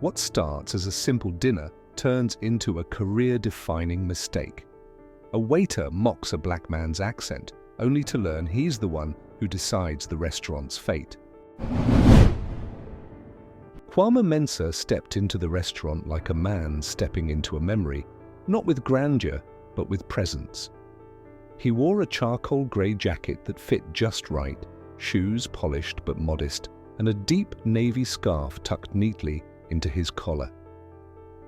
What starts as a simple dinner turns into a career-defining mistake. A waiter mocks a black man's accent, only to learn he's the one who decides the restaurant's fate. Kwame Mensah stepped into the restaurant like a man stepping into a memory, not with grandeur, but with presence. He wore a charcoal grey jacket that fit just right, shoes polished but modest, and a deep navy scarf tucked neatly into his collar.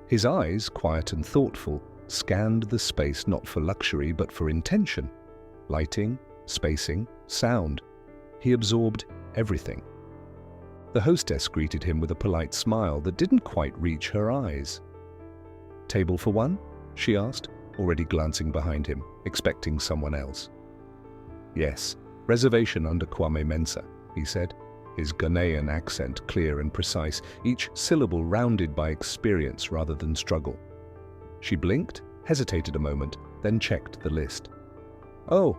His eyes, quiet and thoughtful, scanned the space not for luxury but for intention. Lighting, spacing, sound. He absorbed everything. The hostess greeted him with a polite smile that didn't quite reach her eyes. "Table for one?" she asked, already glancing behind him, expecting someone else. "Yes, reservation under Kwame Mensah," he said, his Ghanaian accent clear and precise, each syllable rounded by experience rather than struggle. She blinked, hesitated a moment, then checked the list. "Oh,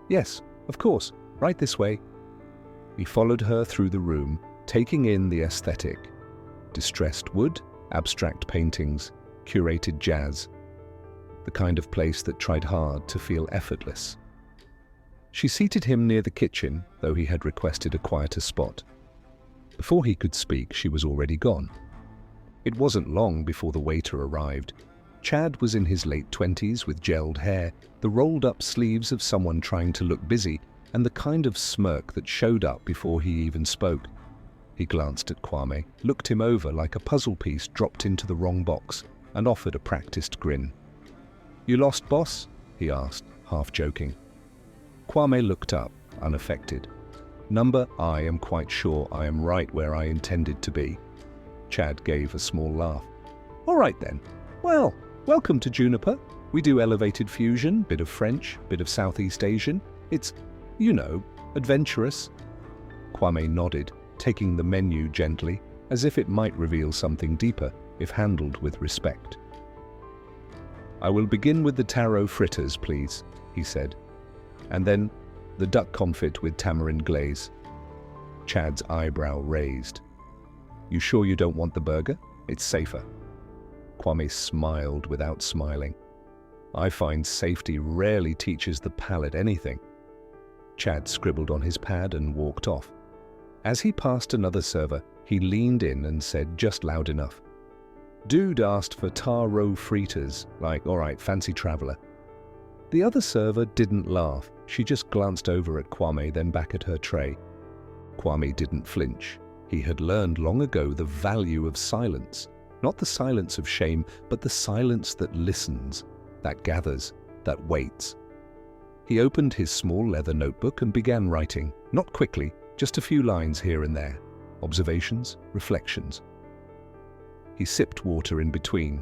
yes, of course, right this way." He followed her through the room, taking in the aesthetic. Distressed wood, abstract paintings, curated jazz. The kind of place that tried hard to feel effortless. She seated him near the kitchen, though he had requested a quieter spot. Before he could speak, she was already gone. It wasn't long before the waiter arrived. Chad was in his late 20s with gelled hair, the rolled-up sleeves of someone trying to look busy, and the kind of smirk that showed up before he even spoke. He glanced at Kwame, looked him over like a puzzle piece dropped into the wrong box, and offered a practiced grin. "You lost, boss?" he asked, half joking. Kwame looked up, unaffected. "Number, I am quite sure I am right where I intended to be." Chad gave a small laugh. "All right then. Well, welcome to Juniper. We do elevated fusion, bit of French, bit of Southeast Asian. It's, you know, adventurous." Kwame nodded, taking the menu gently, as if it might reveal something deeper if handled with respect. "I will begin with the taro fritters, please," he said. "And then the duck confit with tamarind glaze." Chad's eyebrow raised. "You sure you don't want the burger? It's safer." Kwame smiled without smiling. "I find safety rarely teaches the palate anything." Chad scribbled on his pad and walked off. As he passed another server, he leaned in and said just loud enough, "Dude asked for taro fritters, like, all right, fancy traveler." The other server didn't laugh. She just glanced over at Kwame, then back at her tray. Kwame didn't flinch. He had learned long ago the value of silence. Not the silence of shame, but the silence that listens, that gathers, that waits. He opened his small leather notebook and began writing, not quickly, just a few lines here and there, observations, reflections. He sipped water in between.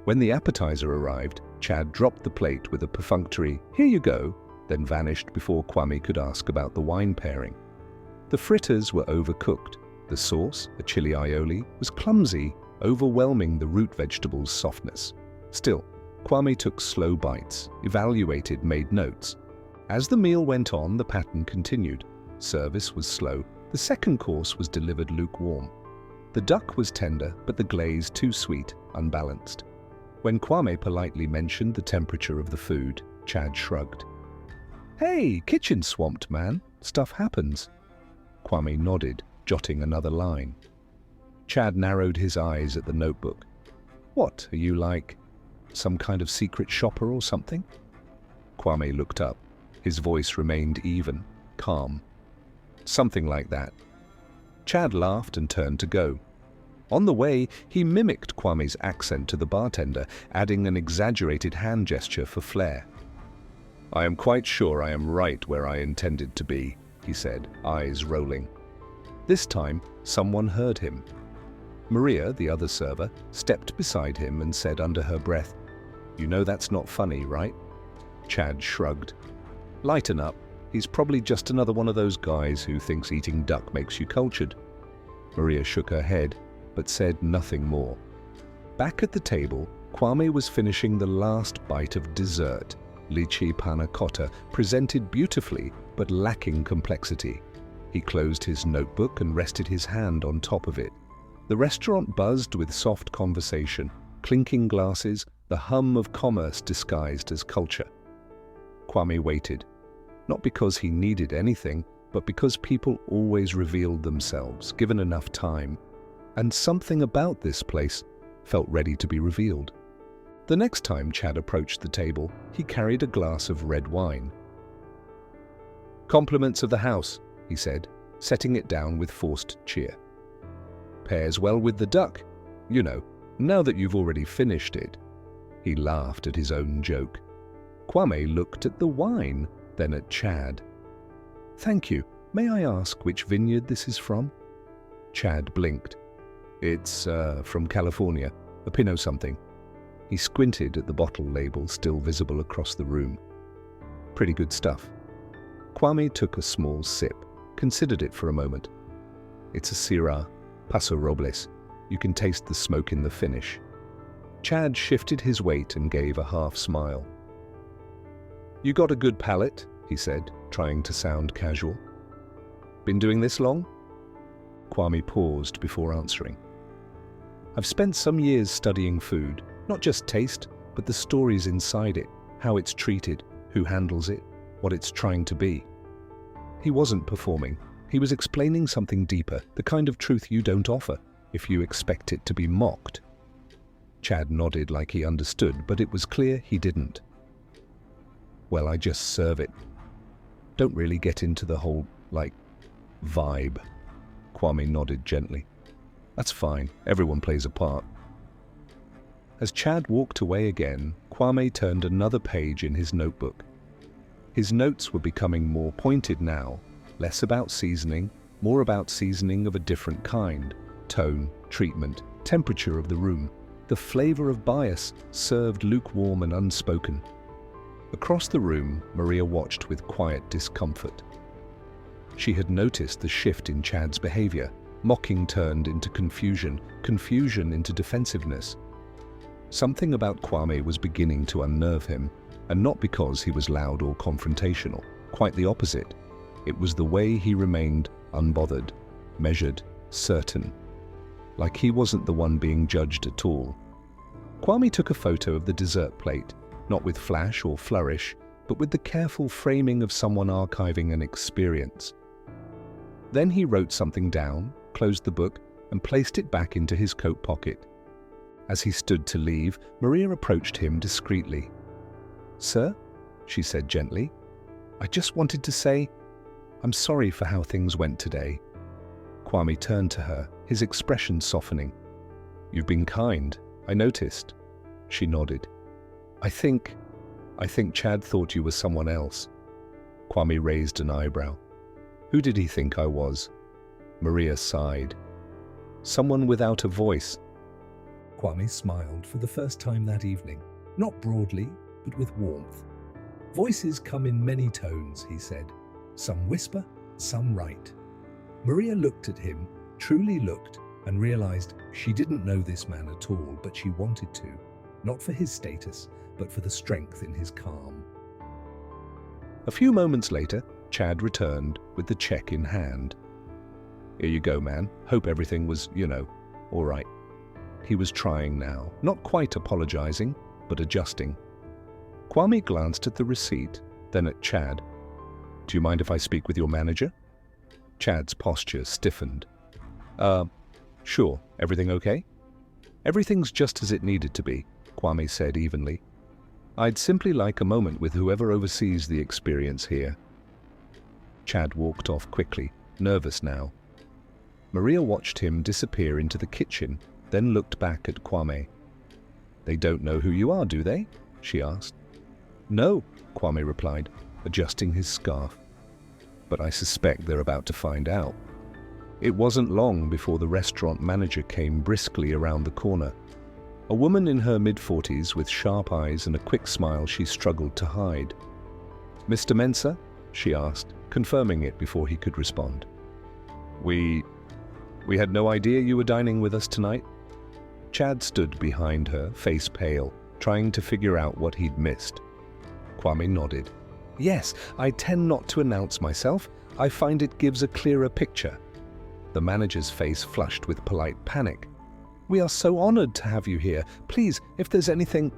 When the appetizer arrived, Chad dropped the plate with a perfunctory, "Here you go," then vanished before Kwame could ask about the wine pairing. The fritters were overcooked. The sauce, a chili aioli, was clumsy, overwhelming the root vegetable's softness. Still, Kwame took slow bites, evaluated, made notes. As the meal went on, the pattern continued. Service was slow. The second course was delivered lukewarm. The duck was tender, but the glaze too sweet, unbalanced. When Kwame politely mentioned the temperature of the food, Chad shrugged. "Hey, kitchen swamped, man. Stuff happens." Kwame nodded, jotting another line. Chad narrowed his eyes at the notebook. "What, are you like some kind of secret shopper or something?" Kwame looked up. His voice remained even, calm. "Something like that." Chad laughed and turned to go. On the way, he mimicked Kwame's accent to the bartender, adding an exaggerated hand gesture for flair. "I am quite sure I am right where I intended to be," he said, eyes rolling. This time, someone heard him. Maria, the other server, stepped beside him and said under her breath, "You know that's not funny, right?" Chad shrugged. "Lighten up. He's probably just another one of those guys who thinks eating duck makes you cultured." Maria shook her head, but said nothing more. Back at the table, Kwame was finishing the last bite of dessert, lychee panna cotta, presented beautifully but lacking complexity. He closed his notebook and rested his hand on top of it. The restaurant buzzed with soft conversation, clinking glasses, the hum of commerce disguised as culture. Kwame waited, not because he needed anything, but because people always revealed themselves, given enough time, and something about this place felt ready to be revealed. The next time Chad approached the table, he carried a glass of red wine. "Compliments of the house," he said, setting it down with forced cheer. "Pairs well with the duck, you know, now that you've already finished it." He laughed at his own joke. Kwame looked at the wine, then at Chad. "Thank you. May I ask which vineyard this is from?" Chad blinked. "It's from California, a Pinot something." He squinted at the bottle label still visible across the room. "Pretty good stuff." Kwame took a small sip, considered it for a moment. "It's a Syrah, Paso Robles. You can taste the smoke in the finish." Chad shifted his weight and gave a half smile. "You got a good palate," he said, trying to sound casual. "Been doing this long?" Kwame paused before answering. "I've spent some years studying food, not just taste, but the stories inside it, how it's treated, who handles it, what it's trying to be." He wasn't performing. He was explaining something deeper, the kind of truth you don't offer if you expect it to be mocked. Chad nodded like he understood, but it was clear he didn't. "Well, I just serve it. Don't really get into the whole, vibe." Kwame nodded gently. "That's fine. Everyone plays a part." As Chad walked away again, Kwame turned another page in his notebook. His notes were becoming more pointed now, less about seasoning, more about seasoning of a different kind. Tone, treatment, temperature of the room, the flavor of bias served lukewarm and unspoken. Across the room, Maria watched with quiet discomfort. She had noticed the shift in Chad's behavior. Mocking turned into confusion, confusion into defensiveness. Something about Kwame was beginning to unnerve him, and not because he was loud or confrontational. Quite the opposite. It was the way he remained unbothered, measured, certain. Like he wasn't the one being judged at all. Kwame took a photo of the dessert plate, not with flash or flourish, but with the careful framing of someone archiving an experience. Then he wrote something down, closed the book, and placed it back into his coat pocket. As he stood to leave, Maria approached him discreetly. "Sir," she said gently, "I just wanted to say, I'm sorry for how things went today." Kwame turned to her, his expression softening. "You've been kind, I noticed." She nodded. I think Chad thought you were someone else." Kwame raised an eyebrow. "Who did he think I was?" Maria sighed. "Someone without a voice." Kwame smiled for the first time that evening, not broadly, but with warmth. "Voices come in many tones," he said. "Some whisper, some write." Maria looked at him, truly looked, and realized she didn't know this man at all, but she wanted to, not for his status, but for the strength in his calm. A few moments later, Chad returned with the check in hand. "Here you go, man. Hope everything was, all right." He was trying now, not quite apologizing, but adjusting. Kwame glanced at the receipt, then at Chad. "Do you mind if I speak with your manager?" Chad's posture stiffened. Sure. Everything okay?" "Everything's just as it needed to be," Kwame said evenly. "I'd simply like a moment with whoever oversees the experience here." Chad walked off quickly, nervous now. Maria watched him disappear into the kitchen, then looked back at Kwame. "They don't know who you are, do they?" she asked. "No," Kwame replied, adjusting his scarf. "But I suspect they're about to find out." It wasn't long before the restaurant manager came briskly around the corner. A woman in her mid-40s with sharp eyes and a quick smile she struggled to hide. "Mr. Mensah?" she asked, confirming it before he could respond. We had no idea you were dining with us tonight." Chad stood behind her, face pale, trying to figure out what he'd missed. Kwame nodded. "Yes, I tend not to announce myself. I find it gives a clearer picture." the manager's face flushed with polite panic. "We are so honored to have you here. Please, if there's anything—"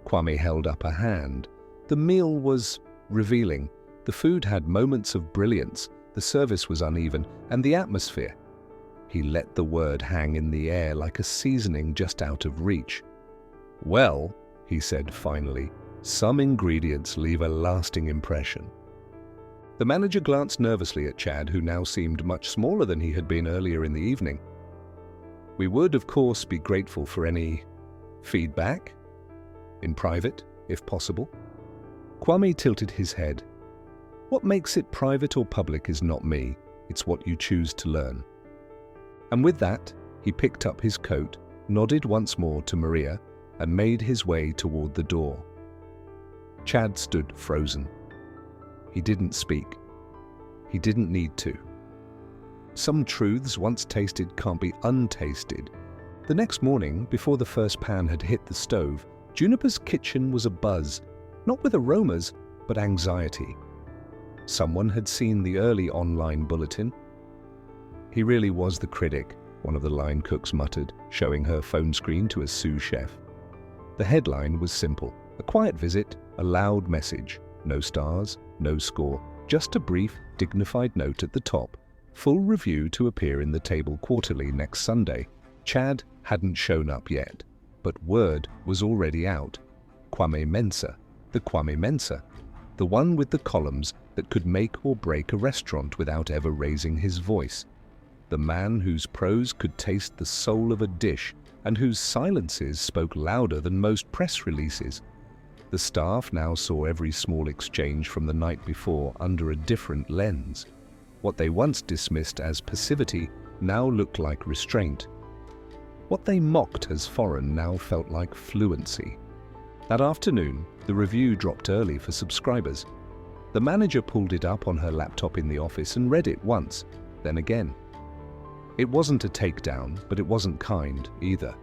Kwame held up a hand. The meal was revealing. The food had moments of brilliance, the service was uneven, and the atmosphere. He let the word hang in the air like a seasoning just out of reach. "Well," he said finally, "some ingredients leave a lasting impression." The manager glanced nervously at Chad, who now seemed much smaller than he had been earlier in the evening. "We would, of course, be grateful for any feedback, in private, if possible." Kwame tilted his head. "What makes it private or public is not me, it's what you choose to learn." And with that, he picked up his coat, nodded once more to Maria, and made his way toward the door. Chad stood frozen. He didn't speak. He didn't need to. Some truths once tasted can't be untasted. The next morning, before the first pan had hit the stove, Juniper's kitchen was abuzz, not with aromas, but anxiety. Someone had seen the early online bulletin. "He really was the critic," one of the line cooks muttered, showing her phone screen to a sous chef. The headline was simple: a quiet visit, a loud message. No stars, no score, just a brief, dignified note at the top. Full review to appear in the Table Quarterly next Sunday. Chad hadn't shown up yet, but word was already out. Kwame Mensah, the one with the columns that could make or break a restaurant without ever raising his voice. The man whose prose could taste the soul of a dish and whose silences spoke louder than most press releases. The staff now saw every small exchange from the night before under a different lens. What they once dismissed as passivity now looked like restraint. What they mocked as foreign now felt like fluency. That afternoon, the review dropped early for subscribers. The manager pulled it up on her laptop in the office and read it once, then again. It wasn't a takedown, but it wasn't kind either.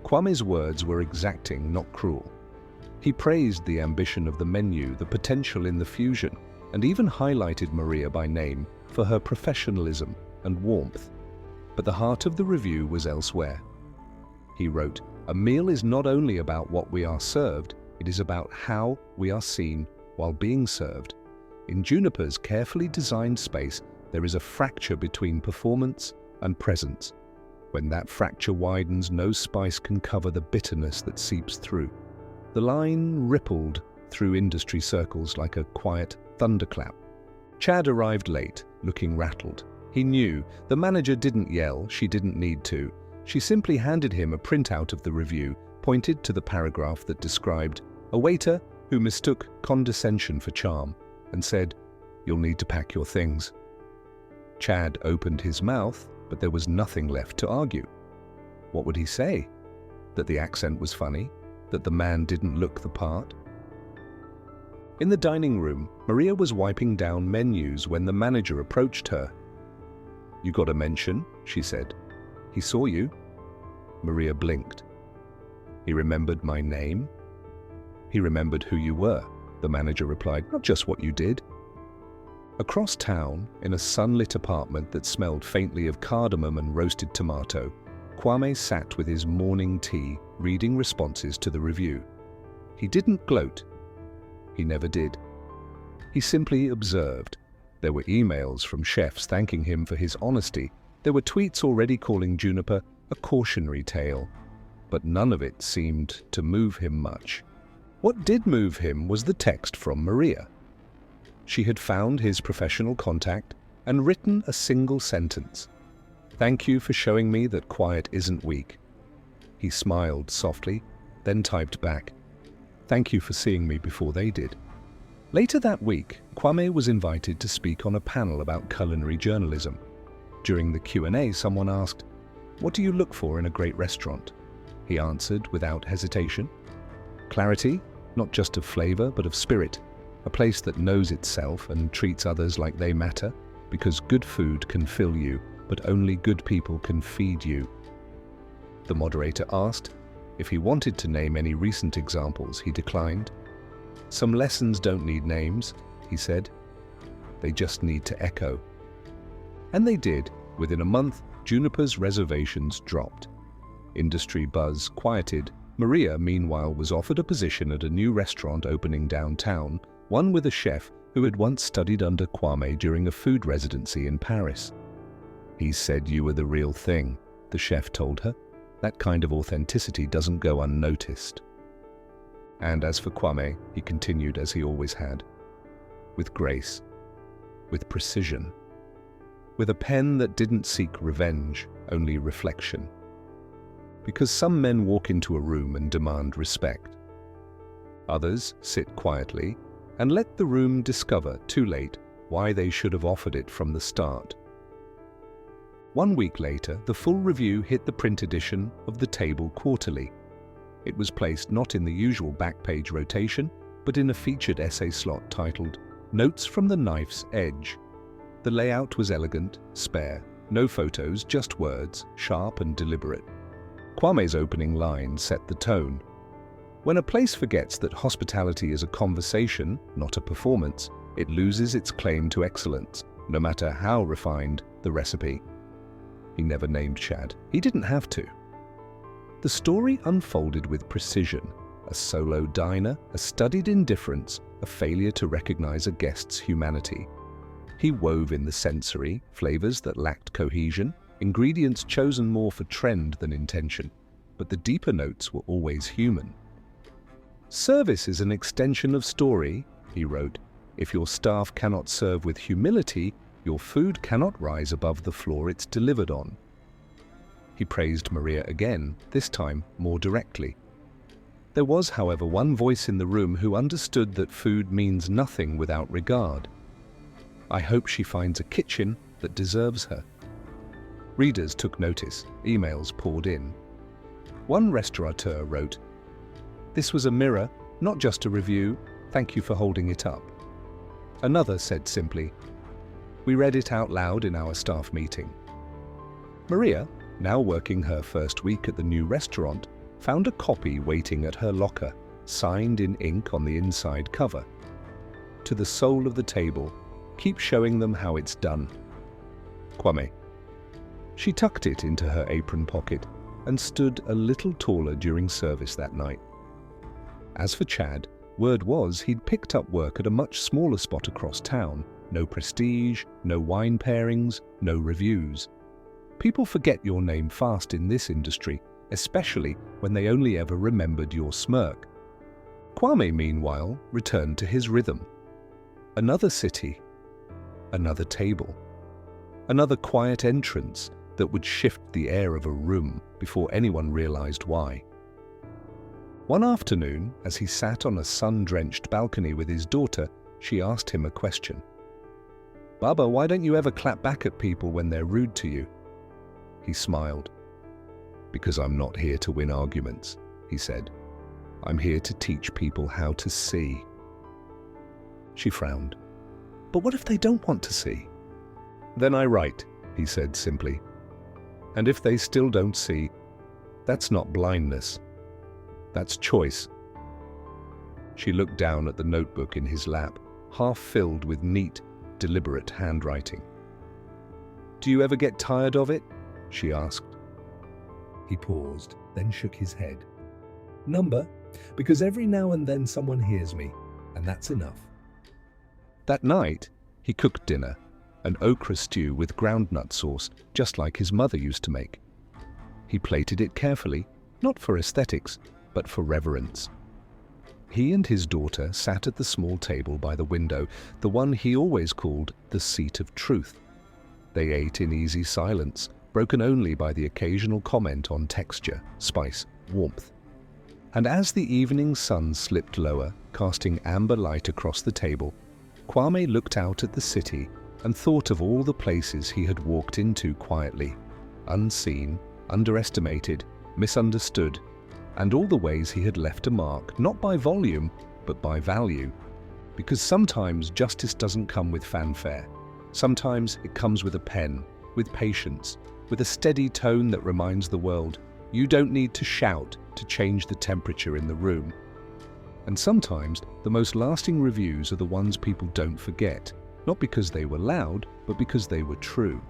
Kwame's words were exacting, not cruel. He praised the ambition of the menu, the potential in the fusion, and even highlighted Maria by name for her professionalism and warmth. But the heart of the review was elsewhere. He wrote, "A meal is not only about what we are served, it is about how we are seen while being served. In Juniper's carefully designed space, there is a fracture between performance and presence. When that fracture widens, no spice can cover the bitterness that seeps through." The line rippled through industry circles like a quiet thunderclap. Chad arrived late, looking rattled. He knew the manager didn't yell, she didn't need to. She simply handed him a printout of the review, pointed to the paragraph that described a waiter who mistook condescension for charm, and said, "You'll need to pack your things." Chad opened his mouth, but there was nothing left to argue. What would he say? That the accent was funny? That the man didn't look the part? In the dining room, Maria was wiping down menus when the manager approached her. "You got a mention?" she said. "He saw you." Maria blinked. "He remembered my name?" "He remembered who you were," the manager replied, "not just what you did." Across town, in a sunlit apartment that smelled faintly of cardamom and roasted tomato, Kwame sat with his morning tea, reading responses to the review. He didn't gloat. He never did. He simply observed. There were emails from chefs thanking him for his honesty. There were tweets already calling Juniper a cautionary tale. But none of it seemed to move him much. What did move him was the text from Maria. She had found his professional contact and written a single sentence. "Thank you for showing me that quiet isn't weak." He smiled softly, then typed back, "Thank you for seeing me before they did." Later that week, Kwame was invited to speak on a panel about culinary journalism. During the Q&A, someone asked, "What do you look for in a great restaurant?" He answered without hesitation, "Clarity, not just of flavor, but of spirit. A place that knows itself and treats others like they matter, because good food can fill you, but only good people can feed you." The moderator asked if he wanted to name any recent examples. He declined. "Some lessons don't need names," he said. "They just need to echo." And they did. Within a month, Juniper's reservations dropped. Industry buzz quieted. Maria, meanwhile, was offered a position at a new restaurant opening downtown, one with a chef who had once studied under Kwame during a food residency in Paris. "He said you were the real thing," the chef told her. "That kind of authenticity doesn't go unnoticed." And as for Kwame, he continued as he always had, with grace, with precision, with a pen that didn't seek revenge, only reflection. Because some men walk into a room and demand respect. Others sit quietly and let the room discover, too late, why they should have offered it from the start. 1 week later, the full review hit the print edition of The Table Quarterly. It was placed not in the usual back-page rotation, but in a featured essay slot titled Notes from the Knife's Edge. The layout was elegant, spare, no photos, just words, sharp and deliberate. Kwame's opening line set the tone. When a place forgets that hospitality is a conversation, not a performance, it loses its claim to excellence, no matter how refined the recipe. He never named Chad. He didn't have to. The story unfolded with precision. A solo diner, a studied indifference, a failure to recognize a guest's humanity. He wove in the sensory, flavors that lacked cohesion, ingredients chosen more for trend than intention, but the deeper notes were always human. "Service is an extension of story," he wrote. "If your staff cannot serve with humility, your food cannot rise above the floor it's delivered on." He praised Maria again, this time more directly. There was, however, one voice in the room who understood that food means nothing without regard. "I hope she finds a kitchen that deserves her." Readers took notice. Emails poured in. One restaurateur wrote, "This was a mirror, not just a review. Thank you for holding it up." Another said simply, "We read it out loud in our staff meeting." Maria, now working her first week at the new restaurant, found a copy waiting at her locker, signed in ink on the inside cover. "To the soul of the table, keep showing them how it's done. Kwame." She tucked it into her apron pocket and stood a little taller during service that night. As for Chad, word was he'd picked up work at a much smaller spot across town. No prestige, no wine pairings, no reviews. People forget your name fast in this industry, especially when they only ever remembered your smirk. Kwame, meanwhile, returned to his rhythm. Another city, another table, another quiet entrance that would shift the air of a room before anyone realized why. One afternoon, as he sat on a sun-drenched balcony with his daughter, she asked him a question. "Baba, why don't you ever clap back at people when they're rude to you?" He smiled. "Because I'm not here to win arguments," he said. "I'm here to teach people how to see." She frowned. "But what if they don't want to see?" "Then I write," he said simply. "And if they still don't see, that's not blindness. That's choice." She looked down at the notebook in his lap, half filled with neat, deliberate handwriting. "Do you ever get tired of it?" she asked. He paused, then shook his head. "Number, because every now and then someone hears me, and that's enough." That night, he cooked dinner, an okra stew with groundnut sauce, just like his mother used to make. He plated it carefully, not for aesthetics, but for reverence. He and his daughter sat at the small table by the window, the one he always called the seat of truth. They ate in easy silence, broken only by the occasional comment on texture, spice, warmth. And as the evening sun slipped lower, casting amber light across the table, Kwame looked out at the city and thought of all the places he had walked into quietly, unseen, underestimated, misunderstood, and all the ways he had left a mark, not by volume, but by value. Because sometimes justice doesn't come with fanfare. Sometimes it comes with a pen, with patience, with a steady tone that reminds the world, you don't need to shout to change the temperature in the room. And sometimes the most lasting reviews are the ones people don't forget, not because they were loud, but because they were true.